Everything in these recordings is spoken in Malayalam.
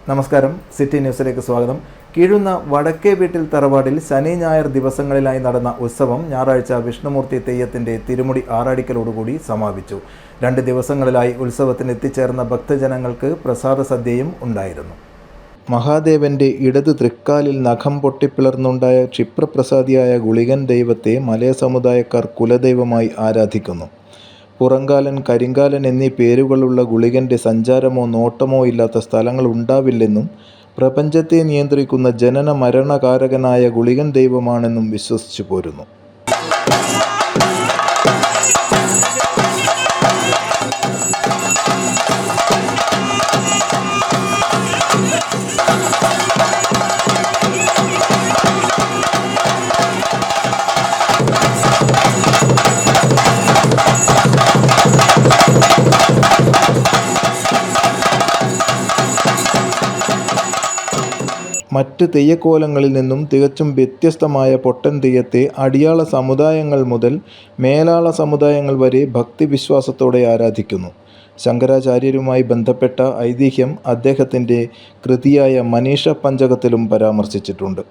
നമസ്കാരം, സിറ്റി ന്യൂസിലേക്ക് സ്വാഗതം. കീഴുന്ന വടക്കേ വീട്ടിൽ തറവാടിൽ ശനി ഞായർ ദിവസങ്ങളിലായി നടന്ന ഉത്സവം ഞായറാഴ്ച വിഷ്ണുമൂർത്തി തെയ്യത്തിൻ്റെ തിരുമുടി ആറാടിക്കലോടുകൂടി സമാപിച്ചു. 2 ദിവസങ്ങളിലായി ഉത്സവത്തിന് എത്തിച്ചേർന്ന ഭക്തജനങ്ങൾക്ക് പ്രസാദ സദ്യയും ഉണ്ടായിരുന്നു. മഹാദേവന്റെ ഇടത് തൃക്കാലിൽ നഖം പൊട്ടിപ്പിളർന്നുണ്ടായ ക്ഷിപ്രപ്രസാദിയായ ഗുളികൻ ദൈവത്തെ മലയ സമുദായക്കാർ കുലദൈവമായി ആരാധിക്കുന്നു. പുറങ്കാലൻ, കരിങ്കാലൻ എന്നീ പേരുകളുള്ള ഗുളികൻ്റെ സഞ്ചാരമോ നോട്ടമോ ഇല്ലാത്ത സ്ഥലങ്ങൾ ഉണ്ടാവില്ലെന്നും പ്രപഞ്ചത്തെ നിയന്ത്രിക്കുന്ന ജനന മരണകാരകനായ ഗുളികൻ ദൈവമാണെന്നും വിശ്വസിച്ചു പോരുന്നു. മറ്റ് തെയ്യക്കോലങ്ങളിൽ നിന്നും തികച്ചും വ്യത്യസ്തമായ പൊട്ടൻ തെയ്യത്തെ അടിയാള സമുദായങ്ങൾ മുതൽ മേലാള സമുദായങ്ങൾ വരെ ഭക്തിവിശ്വാസത്തോടെ ആരാധിക്കുന്നു. ശങ്കരാചാര്യരുമായി ബന്ധപ്പെട്ട ഐതിഹ്യം അദ്ദേഹത്തിൻ്റെ കൃതിയായ മനീഷ പഞ്ചകത്തിലും പരാമർശിച്ചിട്ടുണ്ട്.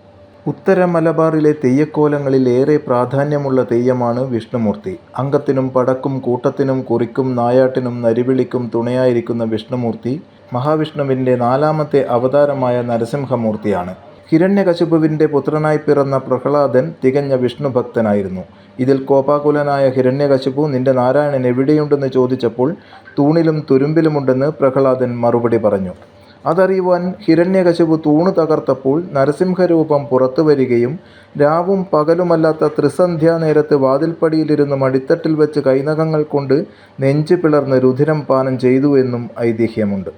ഉത്തര മലബാറിലെ തെയ്യക്കോലങ്ങളിൽ ഏറെ പ്രാധാന്യമുള്ള തെയ്യമാണ് വിഷ്ണുമൂർത്തി. അംഗത്തിനും പടക്കും കൂട്ടത്തിനും കുറിക്കും നായാട്ടിനും നരിവിളിക്കും തുണയായിരിക്കുന്ന വിഷ്ണുമൂർത്തി മഹാവിഷ്ണുവിൻ്റെ 4ാമത്തെ അവതാരമായ നരസിംഹമൂർത്തിയാണ്. ഹിരണ്യകശിപുവിൻ്റെ പുത്രനായി പിറന്ന പ്രഹ്ലാദൻ തികഞ്ഞ വിഷ്ണുഭക്തനായിരുന്നു. ഇതിൽ കോപാകുലനായ ഹിരണ്യകശിപു നിന്റെ നാരായണൻ എവിടെയുണ്ടെന്ന് ചോദിച്ചപ്പോൾ തൂണിലും തുരുമ്പിലുമുണ്ടെന്ന് പ്രഹ്ലാദൻ മറുപടി പറഞ്ഞു. അതറിയുവാൻ ഹിരണ്യകശിപു തൂണ് തകർത്തപ്പോൾ നരസിംഹരൂപം പുറത്തു വരികയും രാവും പകലുമല്ലാത്ത ത്രിസന്ധ്യാനേരത്ത് വാതിൽപ്പടിയിലിരുന്ന് മടിത്തട്ടിൽ വെച്ച് കൈനഖങ്ങൾ കൊണ്ട് നെഞ്ചു പിളർന്ന് രുധിരം പാനം ചെയ്തു എന്നും ഐതിഹ്യമുണ്ട്.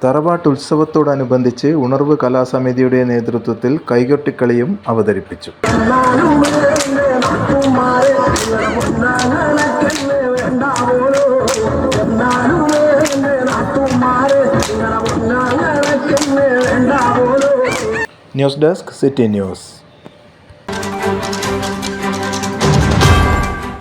തറവാട്ടുത്സവത്തോടനുബന്ധിച്ച് ഉണർവ് കലാസമിതിയുടെ നേതൃത്വത്തിൽ കൈകൊട്ടിക്കളിയും അവതരിപ്പിച്ചു. News desk, city news.